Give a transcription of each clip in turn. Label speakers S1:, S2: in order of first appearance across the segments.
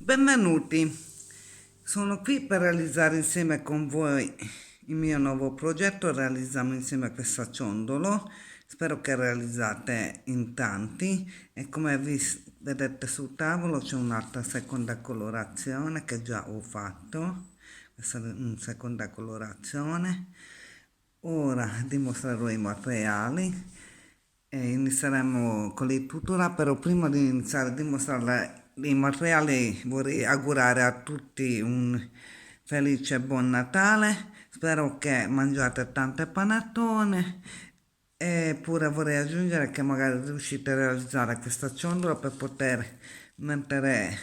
S1: Benvenuti, sono qui per realizzare insieme con voi il mio nuovo progetto. Realizziamo insieme questo ciondolo, spero che realizzate in tanti e come vedete sul tavolo c'è un'altra seconda colorazione che già ho fatto, questa è una seconda colorazione. Ora dimostrerò i materiali e inizieremo con il tutorial, però prima di iniziare a dimostrare i materiali vorrei augurare a tutti un felice e buon Natale. Spero che mangiate tante panettone e pure vorrei aggiungere che magari riuscite a realizzare questa ciondola per poter mettere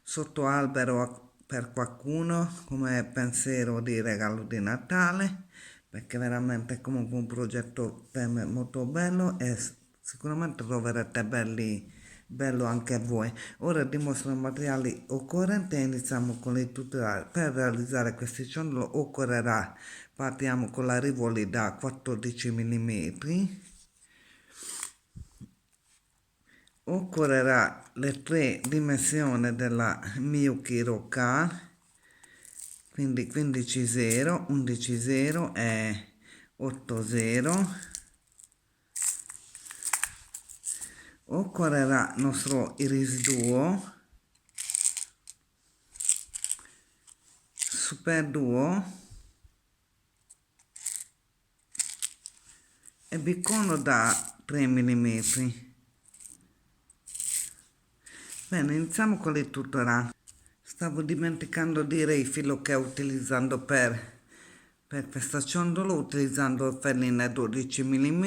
S1: sotto albero per qualcuno come pensiero di regalo di Natale, perché veramente è comunque un progetto per me molto bello e sicuramente troverete bello anche voi. Ora dimostro i materiali occorrenti e iniziamo con il tutorial. Per realizzare questi ciondoli partiamo con la rivoli da 14 mm. Occorrerà le tre dimensioni della Miyuki Roka, quindi 15 0, 11 0 e 8 0. Occorrerà il nostro iris duo, super duo e bicono da 3 mm. Bene, iniziamo con il tutorial. Stavo dimenticando di dire il filo che utilizzando per questo ciondolo, utilizzando felline 12 mm,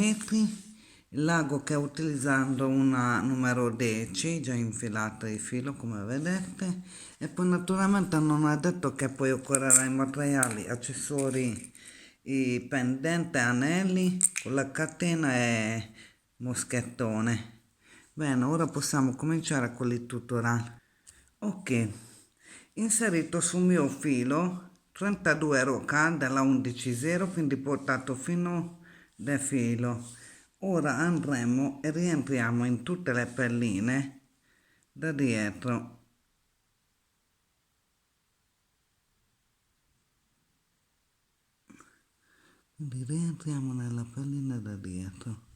S1: il lago che utilizzando una numero 10, già infilato il filo come vedete, e poi naturalmente non è detto che poi occorrerà i materiali, accessori, i pendente, anelli, con la catena e moschettone. Bene, ora possiamo cominciare con il tutorial. Ok, inserito sul mio filo 32 roca della 11.0, quindi portato fino del filo. Ora andremo e rientriamo in tutte le pelline da dietro. Quindi rientriamo nella pellina da dietro.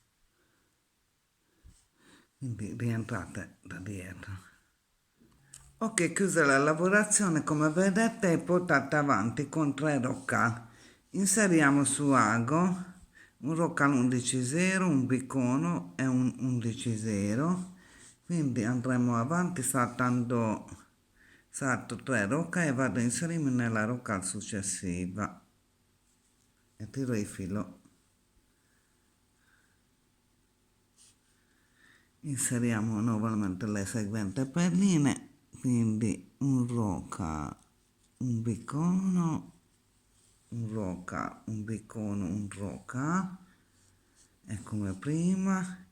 S1: Quindi rientrate da dietro. Ok, chiusa la lavorazione, come vedete è portata avanti con 3 roccali. Inseriamo su ago un roccale 11.0, un bicono e un 11.0. Quindi andremo avanti salto 3 roccali e vado a inserirmi nella roccale successiva e tiro il filo. Inseriamo nuovamente le seguenti perline, quindi un roca, un bicono, un roca, un bicono, un roca, e come prima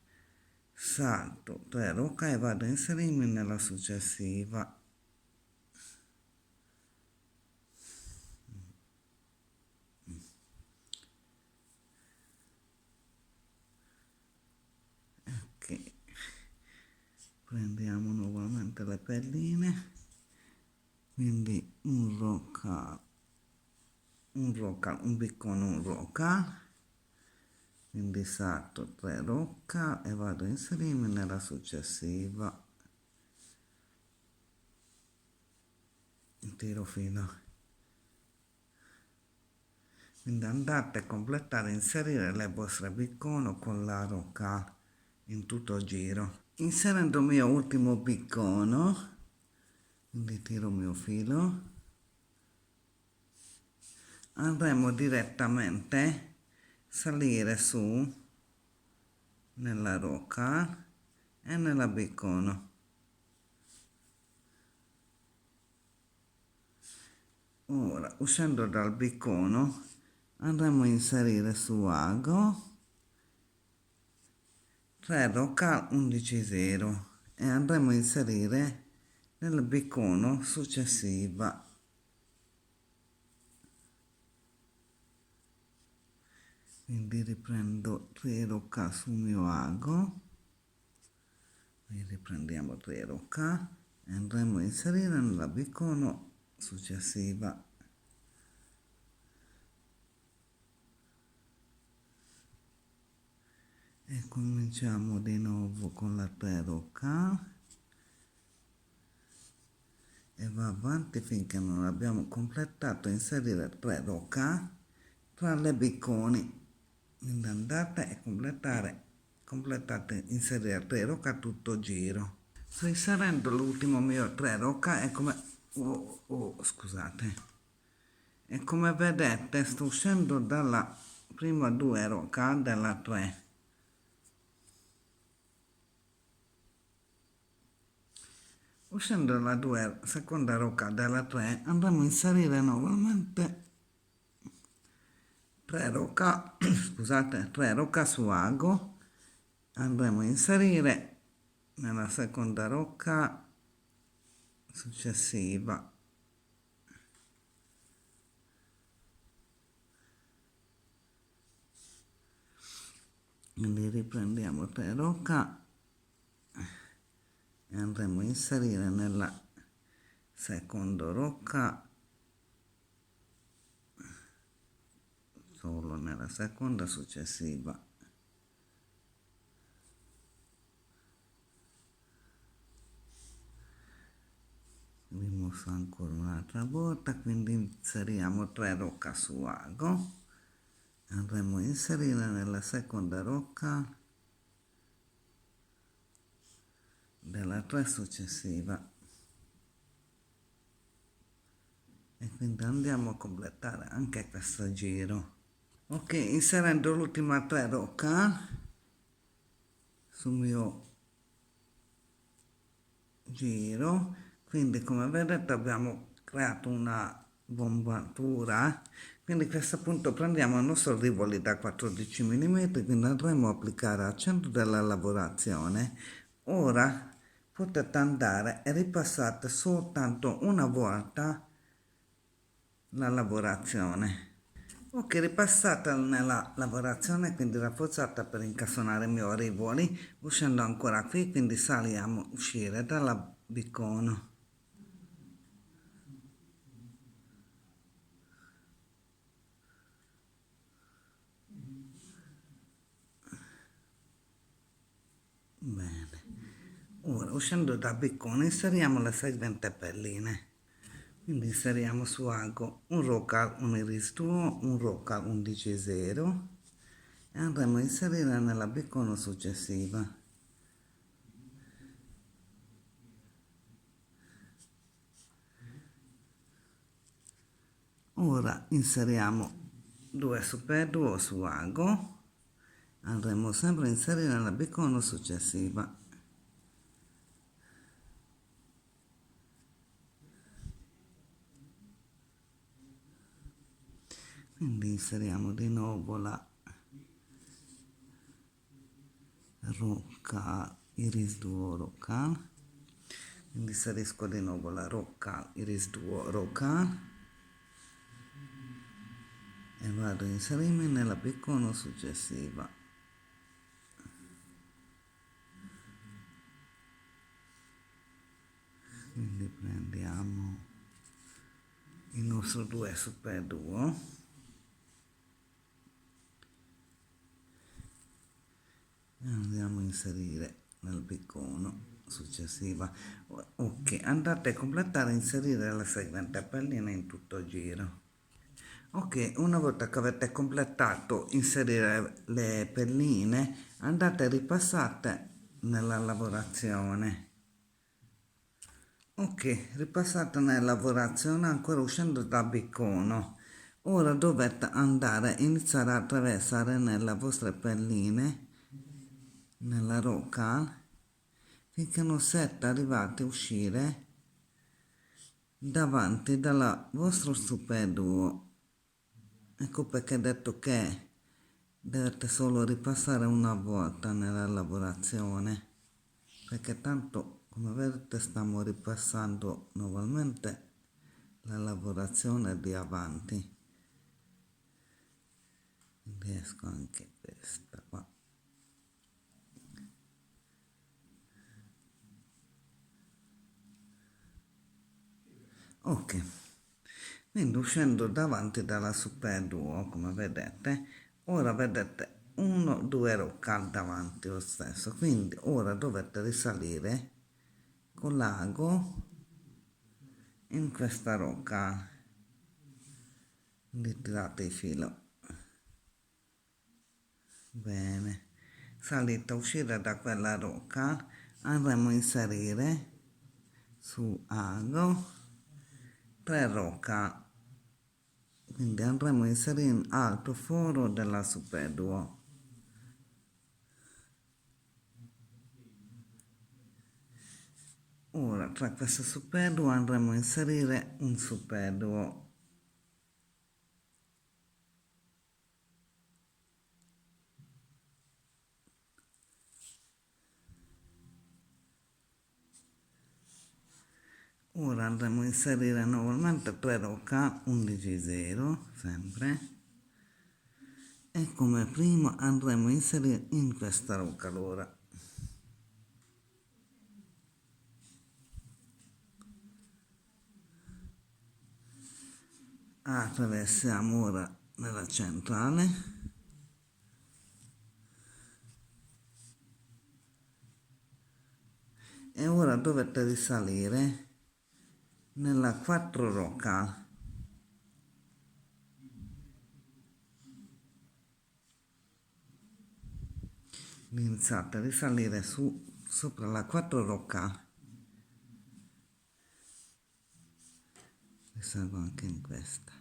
S1: salto 3 roca e vado a inserirmi nella successiva. Ok, prendiamo nuovamente le pelline, quindi un roca, un bicono, un roca, quindi salto 3 rocca e vado a inserirmi nella successiva, tiro filo. Quindi andate a completare e inserire le vostre bicono con la rocca in tutto il giro. Inserendo il mio ultimo bicono, quindi tiro il mio filo, andremo direttamente salire su nella rocca e nella bicono. Ora, uscendo dal bicono, andremo a inserire su ago 3 rocca 11.0 e andremo a inserire nel bicono successiva. Quindi riprendo 3 rocca sul mio ago, e riprendiamo 3 rocca e andremo a inserire nella bicono successiva. E cominciamo di nuovo con la 3 rocca e va avanti finché non abbiamo completato inserire 3 rocca tra le biconi. Quindi andate e completate inserire 3 rocca a tutto giro. Sto inserendo l'ultimo mio 3 rocca e come scusate, e come vedete sto uscendo dalla prima 2 rocca della 3. Uscendo dalla seconda rocca della 3 andremo a inserire nuovamente 3 rocca, scusate, 3 rocca su ago, andremo a inserire nella seconda rocca successiva. Quindi riprendiamo 3 rocca e andremo a inserire nella seconda rocca, solo nella seconda successiva. Rimosso ancora un'altra volta, quindi inseriamo 3 rocca su ago, andremo a inserire nella seconda rocca della 3 successiva e quindi andiamo a completare anche questo giro. Ok, inserendo l'ultima 3 rocca sul mio giro, quindi come vedete abbiamo creato una bombatura, quindi a questo punto prendiamo il nostro rivoli da 14 mm, quindi andremo a applicare al centro della lavorazione. Ora potete andare e ripassate soltanto una volta la lavorazione. Ok, ripassata nella lavorazione, quindi rafforzata per incastonare i miei rivoli, uscendo ancora qui, quindi saliamo, uscire dalla bicono. Bene, ora uscendo da bicono inseriamo le seguenti pelline. Quindi inseriamo su ago un rocal, un iris duo, un rocal 11.0 e andremo a inserire nella bicono successiva. Ora inseriamo 2 super duo su ago, andremo sempre a inserire nella bicono successiva. Quindi inseriamo di nuovo la rocca iris duo rocal, quindi inserisco di nuovo la rocca iris duo rocal e vado a inserirmi nella bicono successiva. Quindi prendiamo il nostro 2 super duo e andiamo a inserire nel bicono successiva. Ok, andate a completare e inserire la seguente pallina in tutto il giro. Ok, una volta che avete completato inserire le pelline, andate e ripassate nella lavorazione. Ok, ripassate nella lavorazione ancora uscendo da bicono. Ora dovete andare a iniziare a attraversare nelle vostre pelline, nella rocca, finché non siete arrivati a uscire davanti dal vostro super duo. Ecco perché ho detto che dovete solo ripassare una volta nella lavorazione, perché tanto come vedete stiamo ripassando nuovamente la lavorazione di avanti. Riesco anche questa qua. Ok, quindi uscendo davanti dalla Super Duo, come vedete, ora vedete 1-2 rocca davanti lo stesso, quindi ora dovete risalire con l'ago in questa rocca, ritirate il filo, bene, salite, uscire da quella rocca, andremo a inserire su ago 3 rocca, quindi andremo a inserire in alto foro della Super Duo. Ora tra questo Super Duo andremo a inserire un Super Duo. Ora andremo a inserire nuovamente 3 rocca 11,0 sempre, e come prima andremo a inserire in questa rocca allora. Attraversiamo ora nella centrale e ora dovete risalire nella 4 rocca. Iniziate a risalire sopra la 4 rocca. Risalgo anche in questa.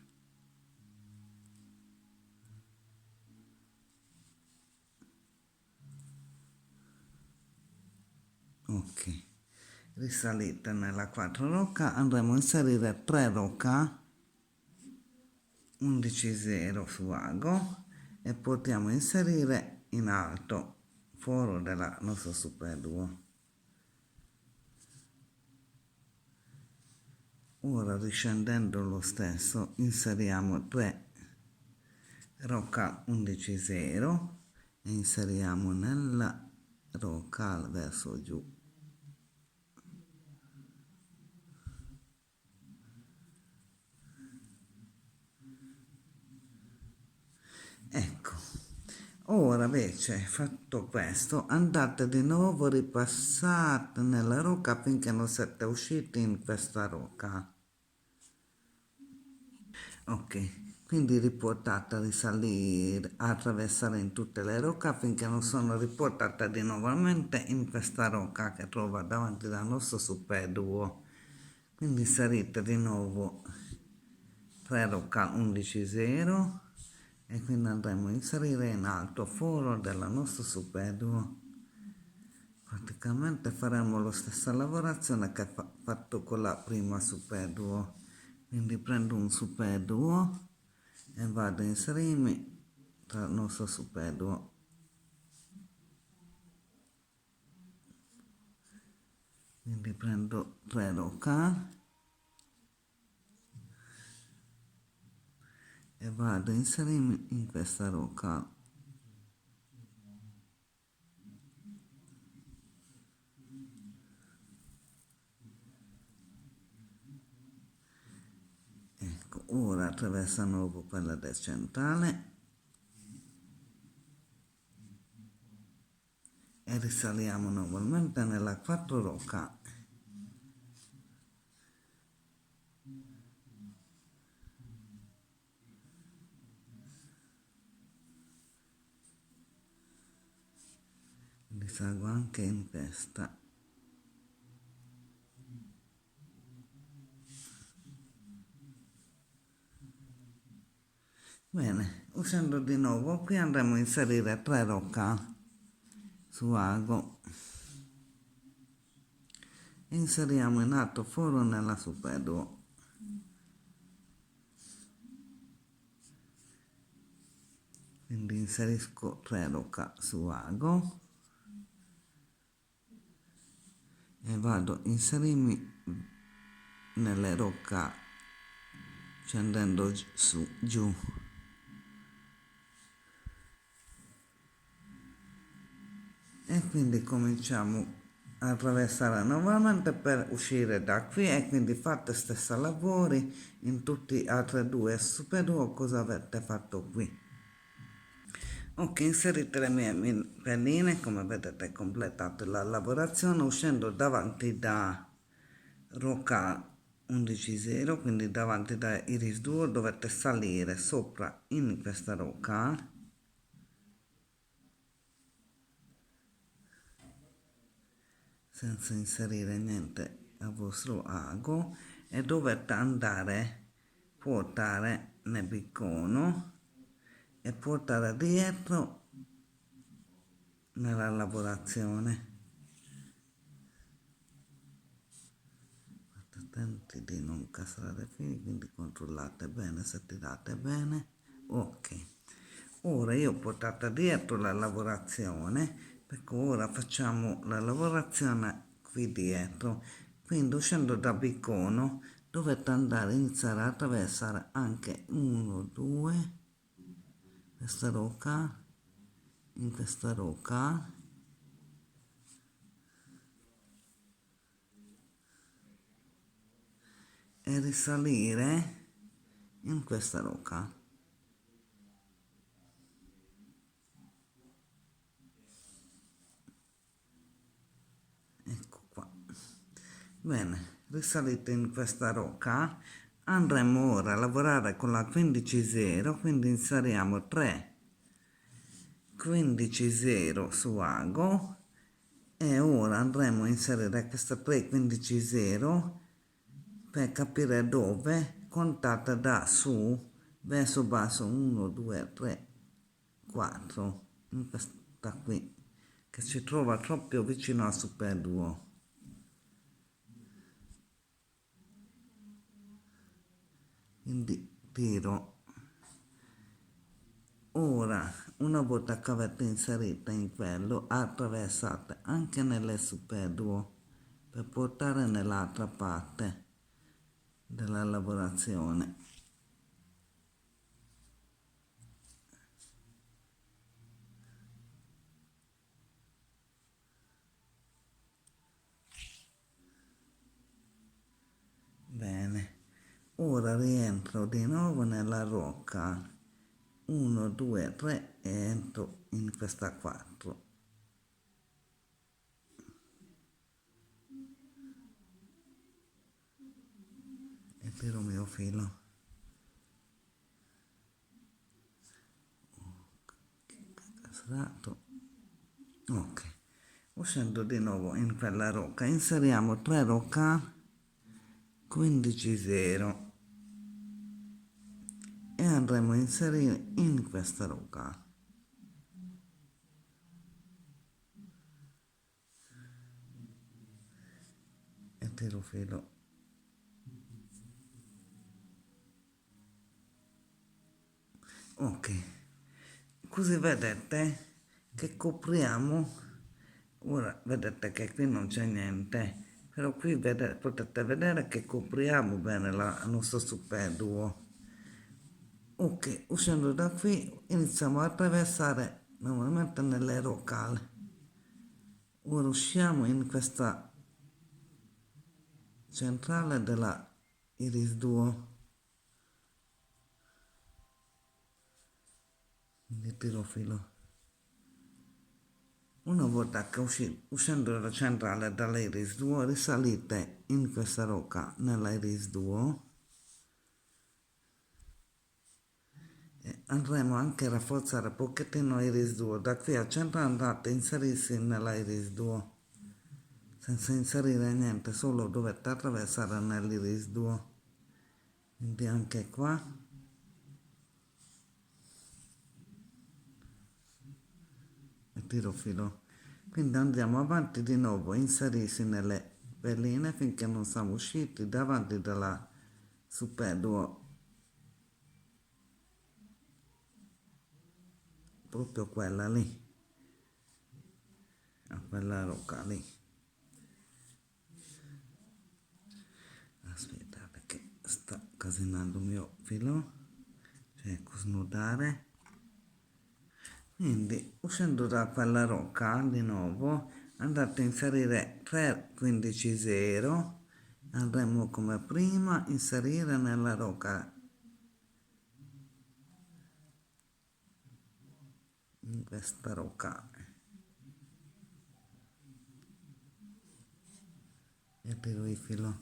S1: Ok, risalite nella 4 rocca, andremo a inserire 3 rocca 11,0 su ago e potremo inserire in alto foro della nostra Super Duo. Ora riscendendo lo stesso inseriamo 3 rocca 11,0 e inseriamo nella rocca verso giù. Ecco, ora invece fatto questo andate di nuovo, ripassate nella rocca finché non siete usciti in questa rocca. Ok, quindi riportate a risalire, a attraversare in tutte le rocche finché non sono riportate di nuovamente in questa rocca che trova davanti dal nostro Super Duo. Quindi salite di nuovo 3 rocca 11,0 e quindi andremo a inserire in alto foro della nostra Super Duo. Praticamente faremo la stessa lavorazione che fatto con la prima Super Duo. Quindi prendo un Super Duo e vado a inserirmi tra il nostro Super Duo. Quindi prendo 3 rocca e vado a inserirmi in questa rocca. Ecco, ora attraverso nuovo quella del centrale e risaliamo nuovamente nella 4 rocca. Risalgo anche in questa. Bene, usando di nuovo qui andremo a inserire 3 rocca su ago. Inseriamo in alto foro nella Super Duo. Quindi inserisco 3 rocca su ago e vado a inserirmi nelle rocca scendendo su, giù. E quindi cominciamo attraversare nuovamente per uscire da qui e quindi fate stessa lavori in tutti gli altri due super duo cosa avete fatto qui. Ok, inserite le mie penline, come vedete completato la lavorazione uscendo davanti da Roca 11.0, quindi davanti da Iris 2 dovete salire sopra in questa roca senza inserire niente a vostro ago e dovete andare portare nel bicono e portare dietro nella lavorazione. State attenti di non castrare i fili, quindi controllate bene se tirate bene. Ok, ora io ho portato dietro la lavorazione perché ora facciamo la lavorazione qui dietro, quindi uscendo da bicono dovete andare a iniziare a attraversare anche 1 2 questa roca, in questa roca e risalire in questa roca. Ecco qua. Bene, risalite in questa roca. Andremo ora a lavorare con la 15.0, quindi inseriamo 3 15.0 su ago e ora andremo a inserire questa 3 15.0 per capire dove. Contate da su verso basso 1 2 3 4 in questa qui che si trova proprio vicino al super duo. Quindi tiro. Ora una volta che avete inserito in quello attraversate anche nelle super duo per portare nell'altra parte della lavorazione. Bene, ora rientro di nuovo nella rocca 1 2 3 e entro in questa 4 e tiro il mio filo. Castrato. Ok, uscendo di nuovo in quella rocca inseriamo 3 rocca 15.0 e andremo a inserire in questa rocca. E tiro filo. Ok, così vedete che copriamo. Ora vedete che qui non c'è niente, però qui potete vedere che copriamo bene il nostro super duo. Ok, uscendo da qui iniziamo a attraversare normalmente nelle rocale. Ora usciamo in questa centrale della Iris Duo. Quindi tiro filo. Una volta che uscendo dalla centrale dall'Iris Duo risalite in questa rocca nella Iris Duo e andremo anche a rafforzare un pochettino Iris Duo. Da qui al centro andate a inserirsi nella Iris Duo senza inserire niente, solo dovete attraversare nell'Iris Duo. Quindi anche qua e tiro filo. Quindi andiamo avanti di nuovo, inserirsi nelle perline finché non siamo usciti davanti dalla super duo, proprio quella lì, a quella rocca lì. Aspettate che sta casinando il mio filo, cerco snodare. Quindi uscendo da quella rocca di nuovo andate a inserire 3 15 0, andremo come prima inserire nella rocca, in questa rocca, e tiro il filo,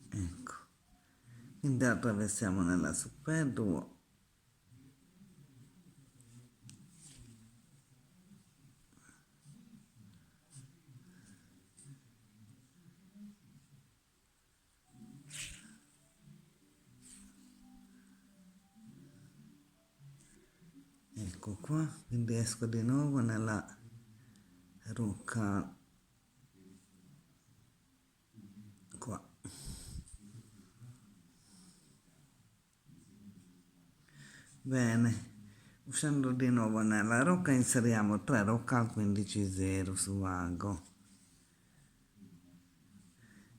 S1: ecco, quindi attraversiamo nella super duo, ecco qua, quindi esco di nuovo nella rocca qua, bene, uscendo di nuovo nella rocca inseriamo 3 rocca al 15 0 su vago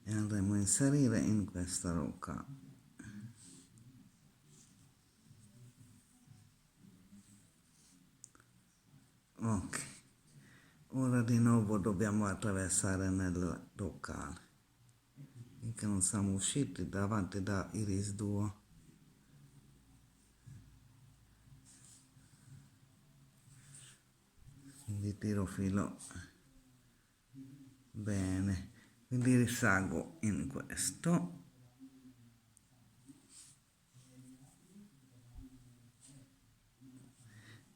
S1: e andremo a inserire in questa rocca, ok. Ora di nuovo dobbiamo attraversare nel locale, finché non siamo usciti davanti da Iris Duo. Quindi tiro filo, bene, quindi risalgo in questo,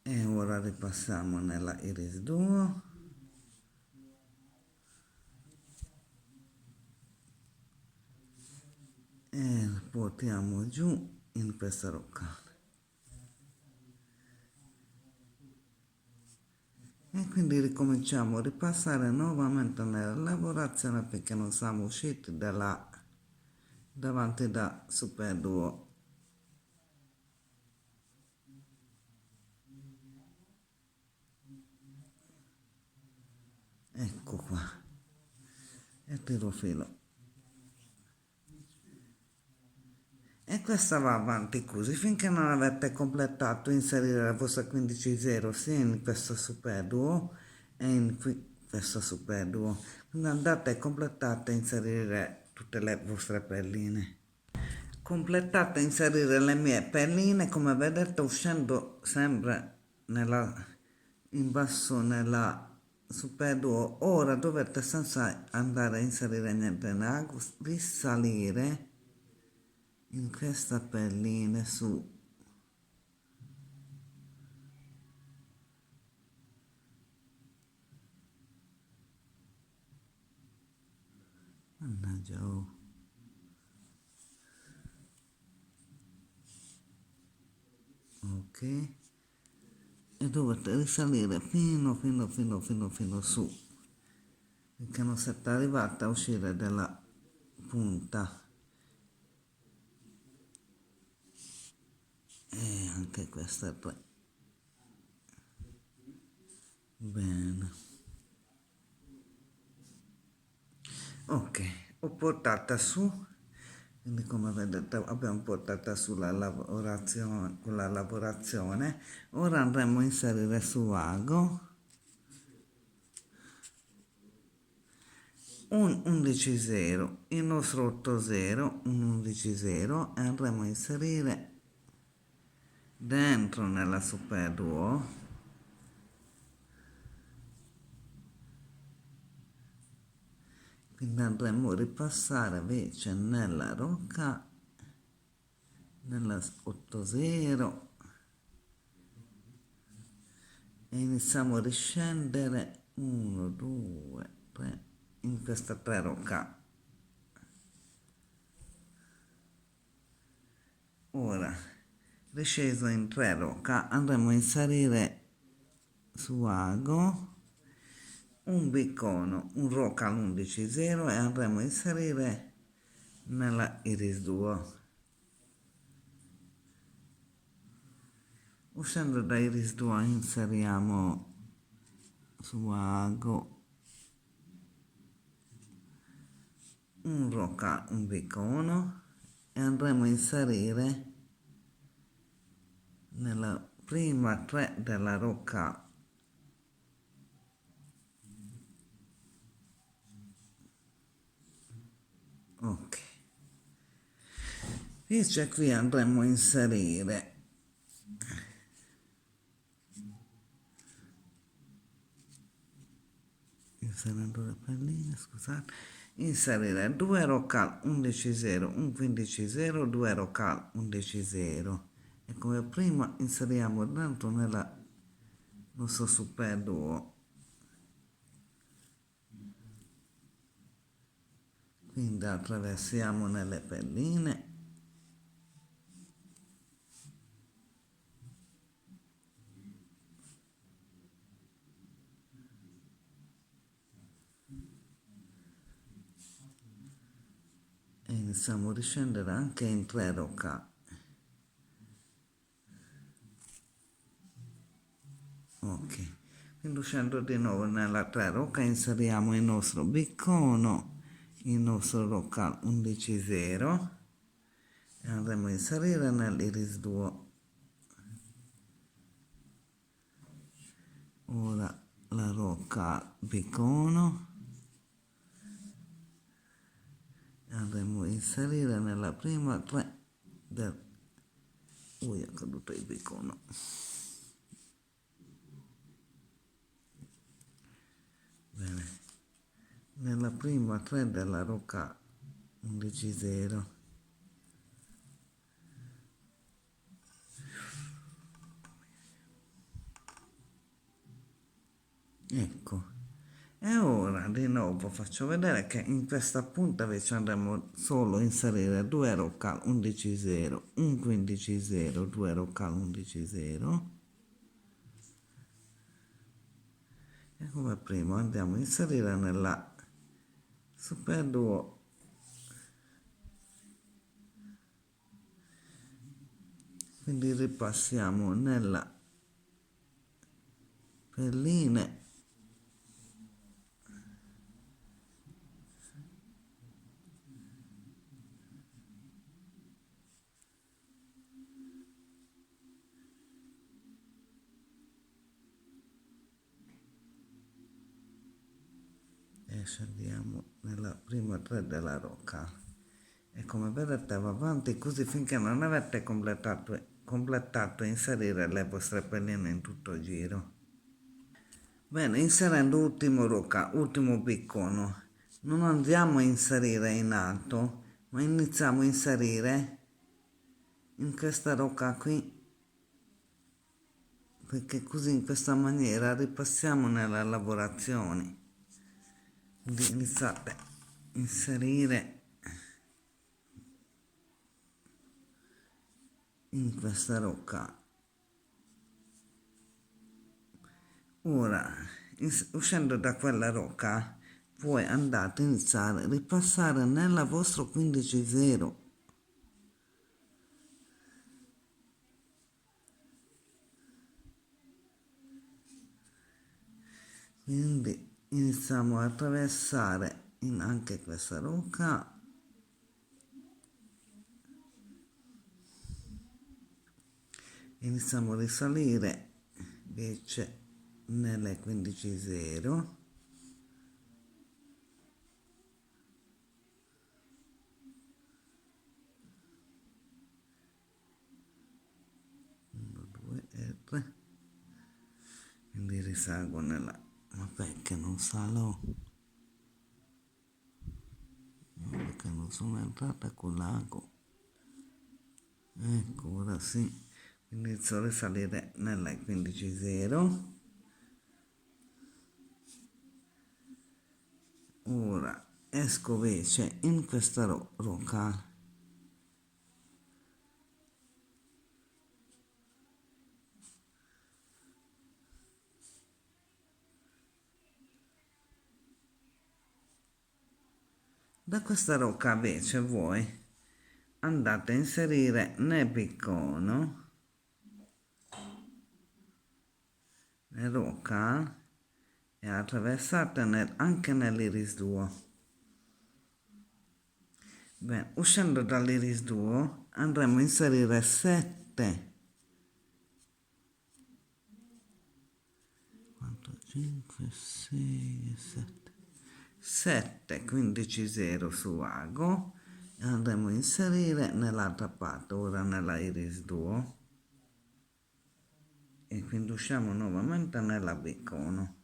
S1: e ora ripassiamo nella Iris Duo, e portiamo giù in questa rocca e quindi ricominciamo a ripassare nuovamente nella lavorazione perché non siamo usciti davanti da Super Duo. Ecco qua, e tiro filo. E questa va avanti così finché non avete completato inserire la vostra 15.0 sia in questo superduo e in questo superduo. Quindi andate e completate a inserire tutte le vostre perline. Completate a inserire le mie perline, come vedete uscendo sempre in basso nella superduo. Ora dovete senza andare a inserire niente, risalire in questa perlina su, mannaggia, oh. Ok, e dovete risalire fino su, finché non siete arrivati a uscire dalla punta, e anche questa poi, bene. Ok, ho portata su, quindi come vedete abbiamo portata sulla lavorazione, con la lavorazione. Ora andremo a inserire su vago un 11 0, il nostro 8 0, un 11 0, e andremo a inserire dentro nella super duo, quindi andremo a ripassare invece nella rocca, nella 8 0, e iniziamo a riscendere 1 2 3 in questa 3 rocca. Ora risceso in 3 rocca andremo a inserire su ago un bicono, un rocca all'11 0, e andremo a inserire nella Iris Duo. Uscendo da Iris Duo inseriamo su ago un rocca, un bicono, e andremo a inserire nella prima 3 della rocca Ok, invece qui andremo a inserire inserendo le palline, scusate, inserire 2 rocal 11,0, un 15,0, 2 rocal 11,0 e come prima inseriamo dentro nella nostro super duo, quindi attraversiamo nelle pelline e iniziamo a riscendere anche in 3 rocal. Ok, quindi scendo di nuovo nella 3 rocal, inseriamo il nostro biccono, il nostro rocal 11,0 e andremo a inserire nell'iris duo. Ora la rocal biccono e andremo a inserire nella prima 3 del... Ui, è caduto il biccono. Bene, nella prima 3 della rocal 11,0 ecco, e ora di nuovo faccio vedere che in questa punta invece andremo solo a inserire 2 rocal 11,0, un 15,0, 2 rocal 11,0 e come prima andiamo a inserire nella super duo, quindi ripassiamo nella pelline e scendiamo nella prima 3 della rocal e come vedete va avanti così finché non avete completato inserire le vostre pelline in tutto il giro. Bene, inserendo ultimo biccono, non andiamo a inserire in alto, ma iniziamo a inserire in questa rocca qui, perché così in questa maniera ripassiamo nelle lavorazioni. Quindi iniziate a inserire in questa rocca. Ora, uscendo da quella rocca, poi andate a iniziare a ripassare nella vostra 15,0. Quindi iniziamo a attraversare in anche questa rocca iniziamo a risalire invece nelle 15,0 1, 2 e 3 quindi risalgo nella vabbè che non salò perché non sono entrata con l'ago, ecco ora sì, inizio a risalire nella 15,0. Ora esco invece in questa rocca da questa rocca invece voi andate a inserire nel biccono nel rocca e attraversate anche nell'iris duo. Bene, uscendo dall'iris duo andremo a inserire 7 4, 5, 6 e 7 7 15 0 su ago e andremo a inserire nell'altra parte, ora nella iris duo, e quindi usciamo nuovamente nella bicono.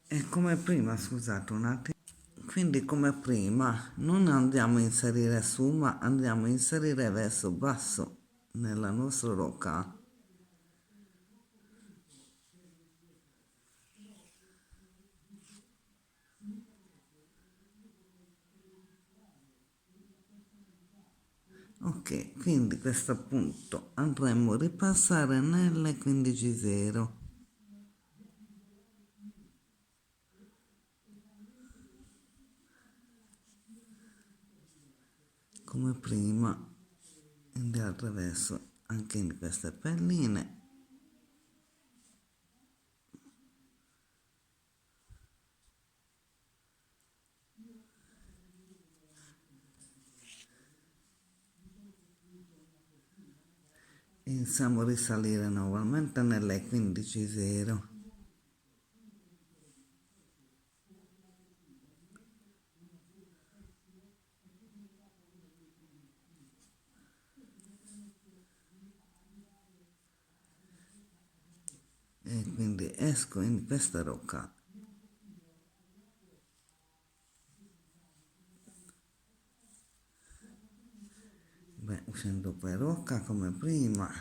S1: E come prima, scusate un attimo, quindi come prima non andiamo a inserire su, ma andiamo a inserire verso basso nella nostra rocca. Ok, quindi questo punto andremo a ripassare nelle 15 0. Come prima, andiamo attraverso anche in queste pelline. Iniziamo a risalire nuovamente nelle 15 0. E quindi esco in questa rocca. Beh, uscendo per rocca come prima,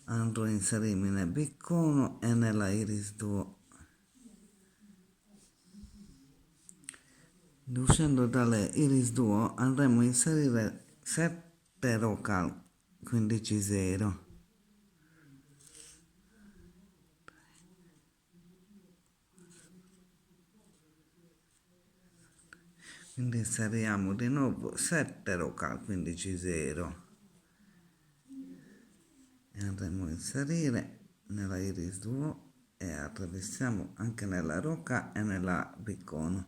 S1: andrò a inserirmi nel biccono e nella iris duo. Uscendo dalle iris duo andremo a inserire 7 rocca 15 0. Quindi inseriamo di nuovo 7 rocca al 15 0 e andremo a inserire nella iris duo e attraversiamo anche nella rocca e nella biccono.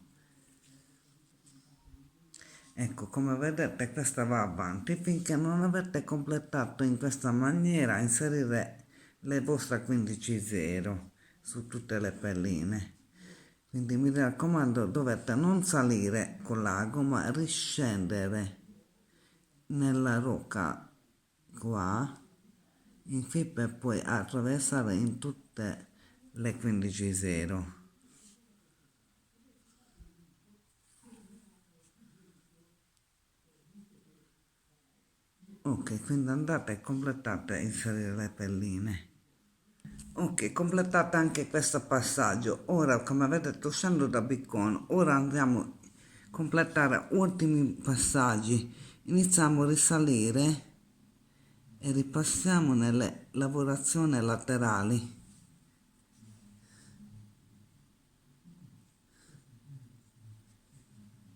S1: Ecco, come vedete questa va avanti finché non avete completato in questa maniera inserire le vostre 15 0 su tutte le pelline. Quindi mi raccomando, dovete non salire con l'ago ma riscendere nella rocca qua in fin per poi attraversare in tutte le 15 0. Ok, quindi andate e completate a inserire le pelline. Ok, completate anche questo passaggio. Ora, come vedete, uscendo da Bitcoin, ora andiamo a completare ultimi passaggi. Iniziamo a risalire e ripassiamo nelle lavorazioni laterali.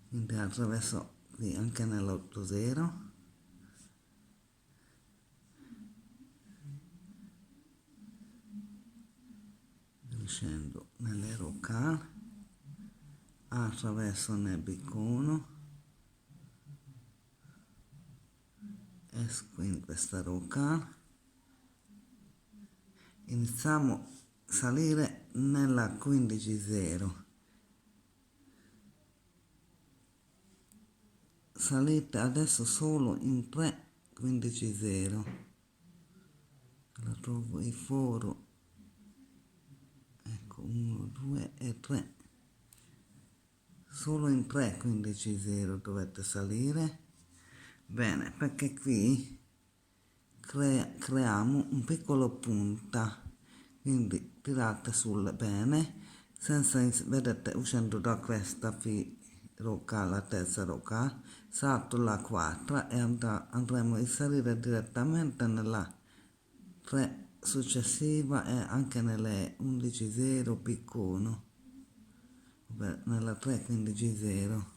S1: Quindi attraverso qui anche nell'8-0. Scendo nelle rocca, attraverso nel bicono, esco in questa rocca, iniziamo a salire nella 15 0. Salite adesso solo in 3 15 0. La trovo il foro, ecco 1 2 e 3, solo in 3 15 0 dovete salire. Bene, perché qui creiamo un piccolo punta, quindi tirate sul bene senza vedete uscendo da questa rocca, la terza rocca, salto la 4 e andremo a inserire direttamente nella 3 successiva e anche nelle 11 0 piccone, nella 3 15 0,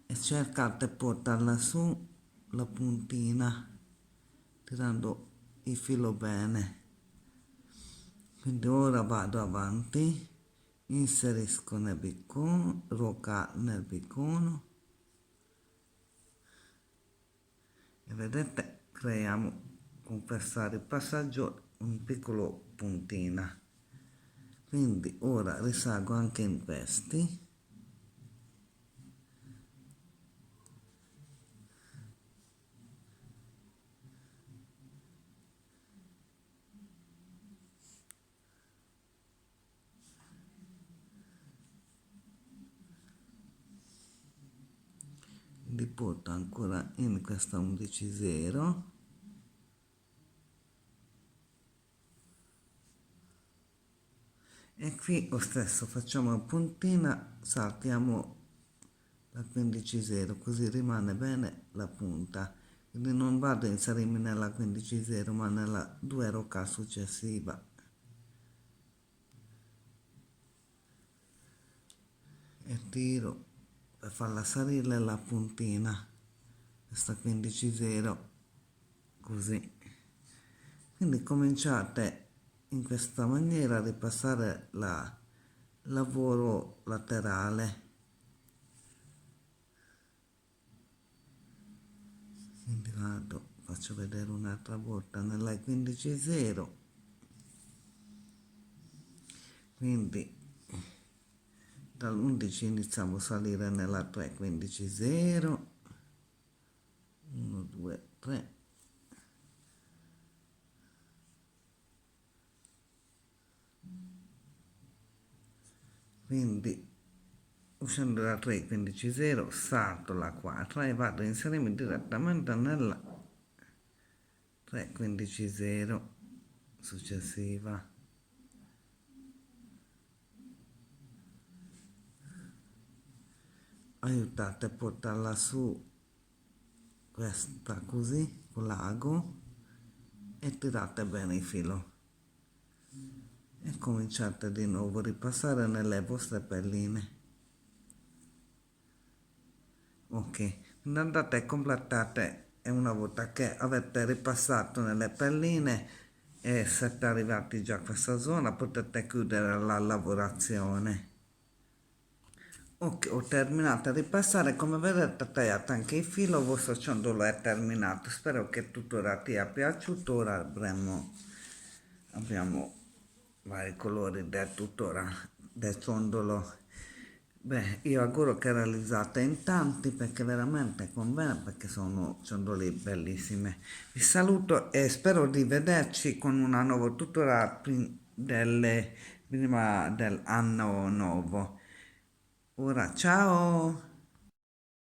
S1: e cercate di portarla su la puntina tirando il filo bene. Quindi ora vado avanti, inserisco nel biccono, rocca nel biccono e vedete creiamo con questo ripassaggio un piccolo puntina. Quindi ora risalgo anche in questi. Li porto ancora in questa 11.0 e qui lo stesso, facciamo una puntina, saltiamo la 15.0 così rimane bene la punta, quindi non vado a inserirmi nella 15.0 ma nella 2 rocca successiva e tiro per farla salire la puntina, questa 15.0 così. Quindi cominciate in questa maniera a ripassare il lavoro laterale. Quindi vado, faccio vedere un'altra volta nella 15.0, quindi dall'11 iniziamo a salire nella 3, 15.0, 1, 2, 3, quindi uscendo da 3, 15.0, salto la 4 e vado a inserirmi direttamente nella 3, 15.0 successiva. Aiutate a portarla su questa così, con l'ago, e tirate bene il filo. E cominciate di nuovo a ripassare nelle vostre pelline. Ok, andate e completate e una volta che avete ripassato nelle pelline e siete arrivati già a questa zona potete chiudere la lavorazione. Ok, ho terminato di ripassare, come vedete ho tagliato anche il filo, il vostro ciondolo è terminato, spero che tuttora ti sia piaciuto, ora abbiamo vari colori del tuttora del ciondolo. Beh, io auguro che realizzate in tanti perché veramente conviene perché sono ciondoli bellissime. Vi saluto e spero di vederci con una nuova tutorial prima dell'anno nuovo. Ora, ciao!